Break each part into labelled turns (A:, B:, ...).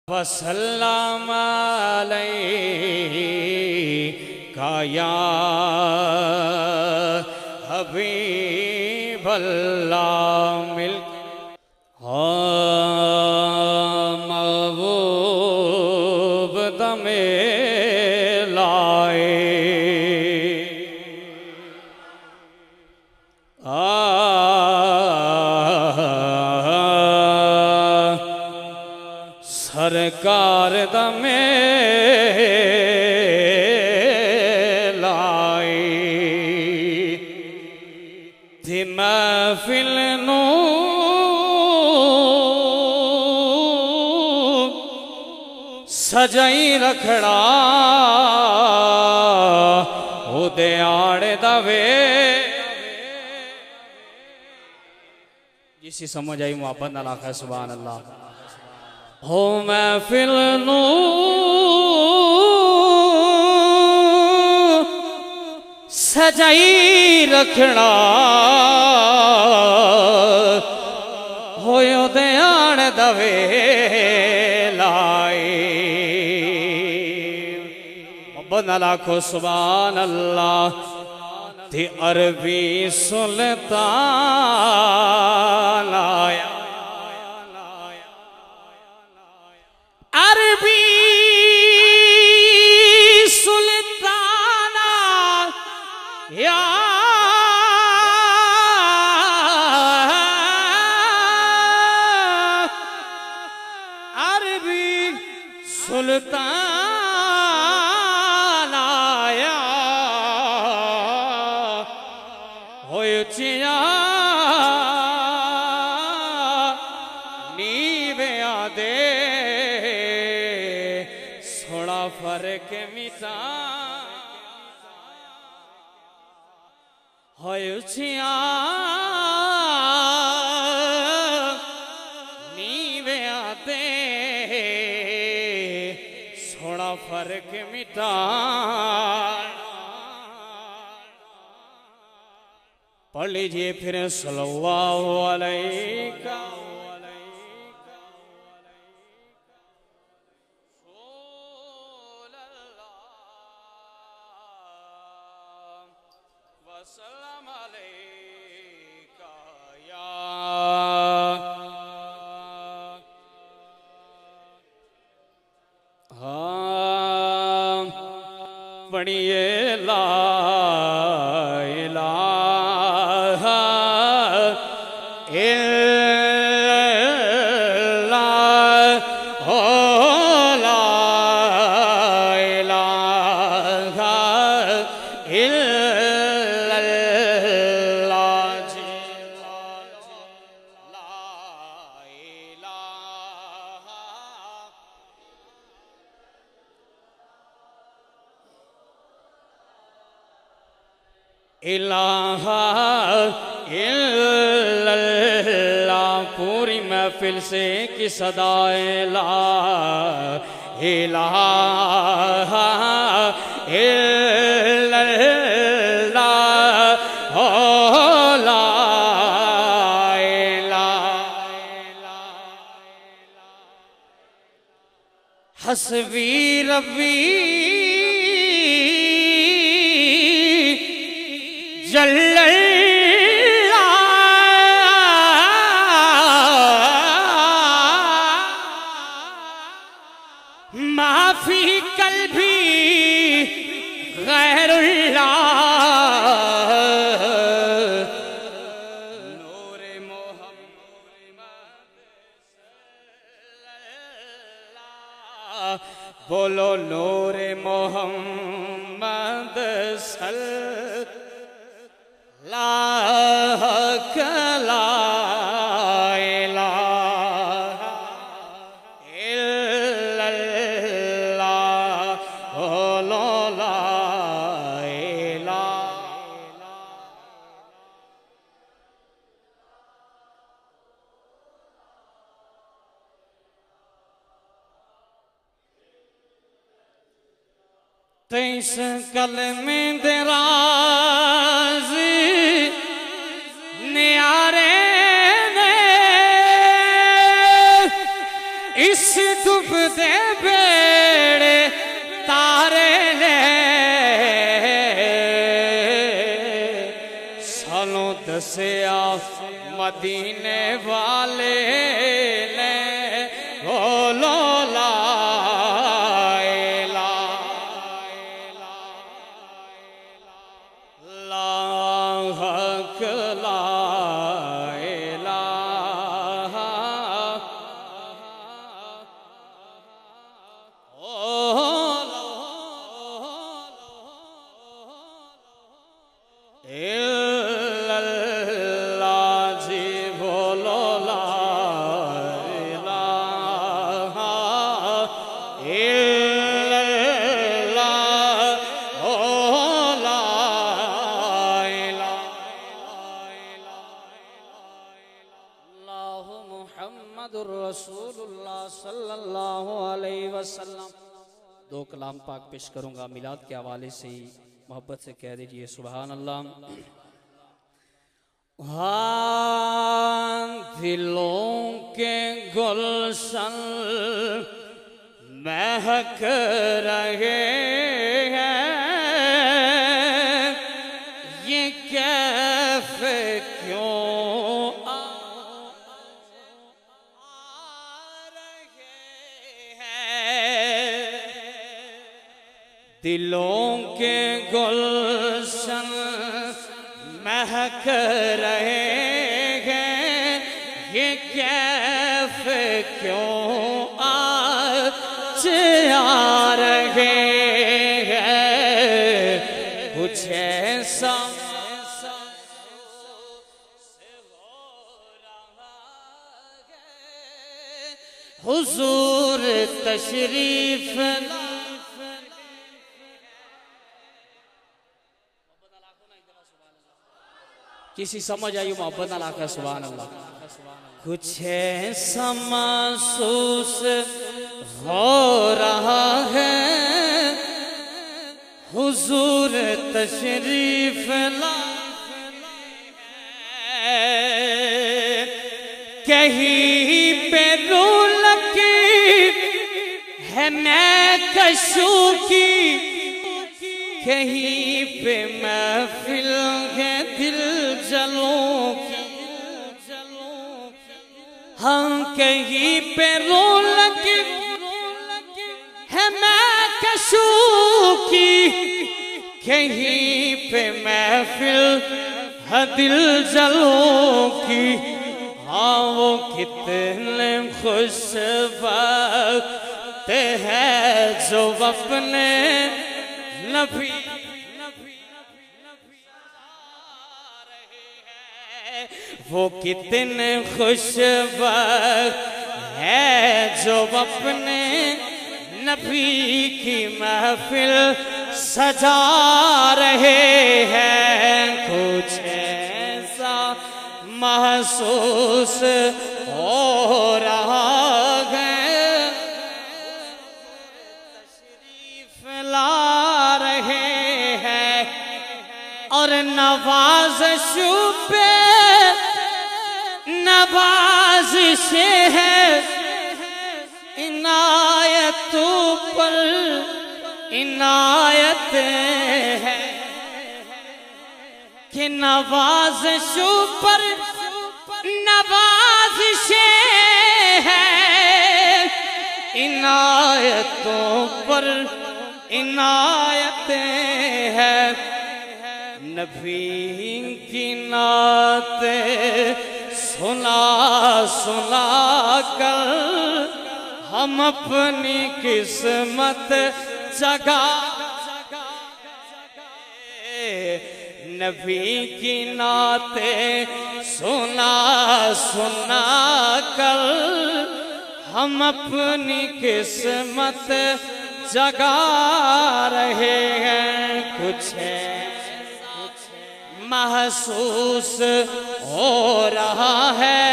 A: वसल्लम अलैका या हबीबल्लाह मिल महबूब दमे लाए सरकार दमे लाई थी महफिल नू सजाई रखड़ा उदे आड़े दवे जिसी समझ आई मोहब्बत ना लाखा सुभान अल्लाह हो महफिल नू सजाई रखना होयो ध्यान दवे लाई मोहब्बत ना लाखो सुभान अल्लाह थी अरबी सुल्तान आया अरबी सुल्ताना या अरबी सुल्ताना या होय चिया नीवे आदे फर्क मिटा होयुचिया नीवे आते सोना फर्क मिटा पढ़ लीजिए फिर सल्लल्लाहु अलैहि वसल्लम अलैका या हाँ पढ़िए ला इलाहा इल्लल्लाह हो ला इलाहा इलाहा इल्लल्लाह पूरी महफिल से की सदाए ला इलाहा इल्लल्लाह हो ला इलाहा हस्बी रब्बी माफी कल भी गैरुल्लाह नूरे मोहम्मद बोलो नूरे मोहम्मद सल्लल्लाहु तेईस कलमे दराज न्यारे ने इस दुब दे बेड़े तारे ने सानू दसिया मदीने वाले ने बोलो ला दो कलाम पाक पेश करूंगा मिलाद के हवाले से ही, मोहब्बत से कह दीजिए सुभान अल्लाह। हाँ दिलों के गुलशन महक रहे हैं, ये कैफ क्यों दिलों के गुलशन महक रहे हैं, ये कैफ क्यों आज आ रहे हैं। कुछ ऐसा हुजूर तशरीफ किसी समझ आई मोहब्बत ना लाकर सुभान अल्लाह। कुछ ऐसा महसूस हो रहा है, हुजूर तशरीफ ला कहीं पे रौनक है मैं कशों की, कहीं पे महफिल है दिल जलों की। हम कहीं पे रौनक है मैं कशों की, कहीं पे महफिल है दिल जलों की। हाँ वो कितने खुश वक्त है जो अपने नबी वो कितने खुश वक्त है जो अपने नबी की महफिल सजा रहे हैं। कुछ ऐसा महसूस हो रहा है, तशरीफ ला रहे हैं और नवाज़िशों पे नवाज़िश है। इनायतों पर इनायत है कि नवाज़िशों पर नवाज़िश है। इनायतों पर इनायत है। नबी की नात सुना सुना कर हम अपनी किस्मत जगा। नबी की नाते सुना सुना कर हम अपनी किस्मत जगा रहे हैं। कुछ महसूस हो रहा है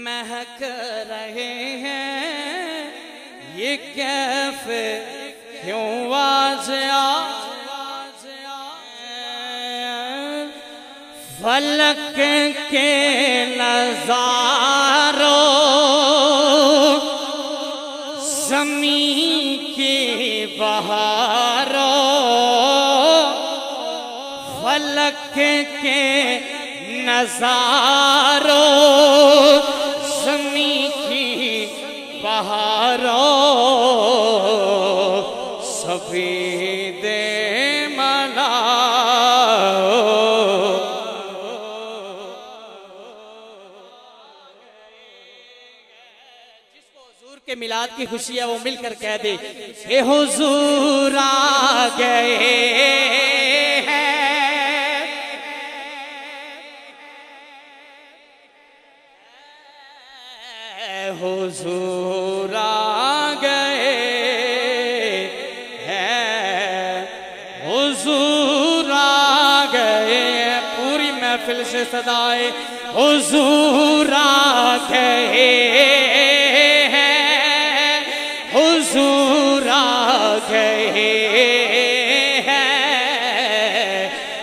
A: महक रहे हैं, ये कैफ क्यों आज फलक के नजारों ज़मीं की बहारों फलक के नजारों ज़मीं की बहारों सफेद के मिलाद की खुशी है वो मिलकर कह दे हे हुजूर आ गए हैं, हुजूर आ गए हैं, हुजूर आ गए। पूरी महफिल से सदाए हुजूर आ गए, हुजूर आ गए हैं,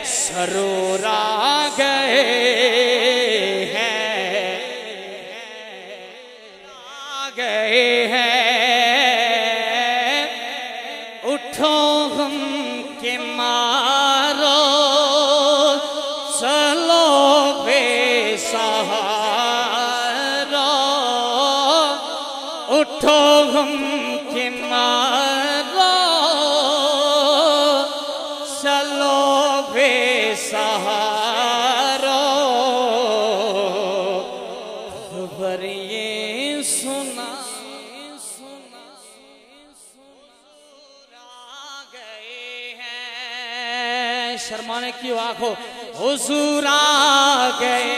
A: सरूर आ गए हैं, आ गए हैं। उठो हम के मारो चलो बेसहारा, उठो हम मारो चलो बेसहारो। खबर ये सुना आ गए हैं, शर्माने क्यों आंखों, हुजूर आ गए,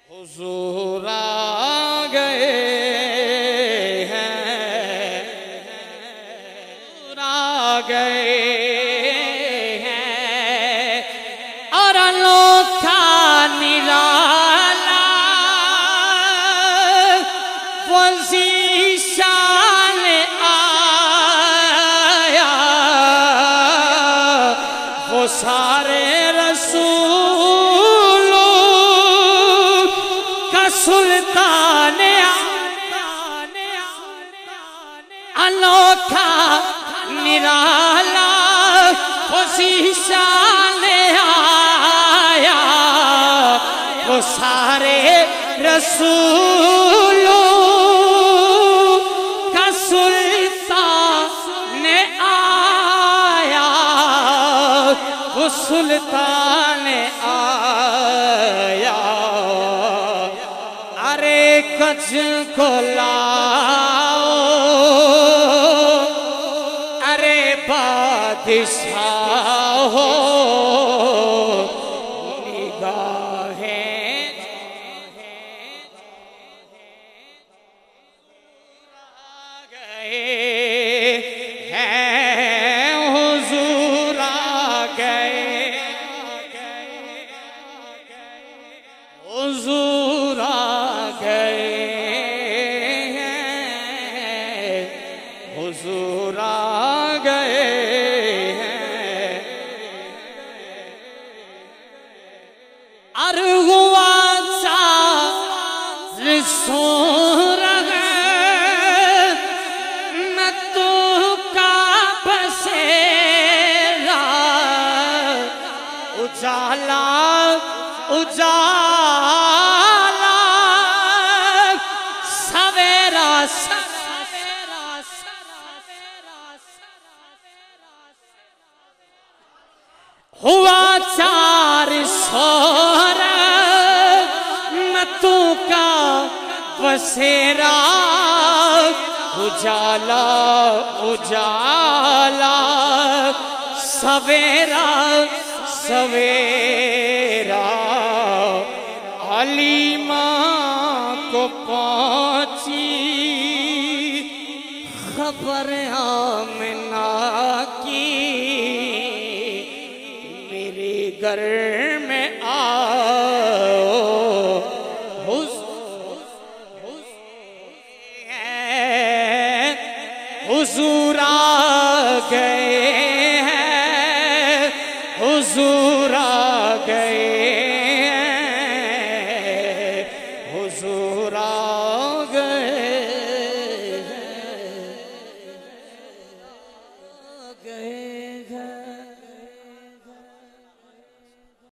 A: हुजूर आ गए हैं, हुजूर आ गए हैं। और अनोखा निराला वो ज़ीशान आया, वो सारे सुल्तान अनोखा निराला शीशान आया, वो सारे रसूलों का सुल्तान आया, वो सुल्तान आया। अरे कच्छ को लाओ, अरे बादशाह हो, निगाहें आ गए हैं, हुजूर आ गए, हुजूर आ गए हैं, हुजूर आ गए हैं। अरहुआ चाल सो रहे मैं तू का बसेरा, उजाला उजाला सवेरा सवेरा हुआ 400 मैं तू का बसेरा, उजाला उजाला सवेरा सवेरा। हलीमा को पहुंची खबर आमिना की, मेरे घर में आओ हुजूर आ गए।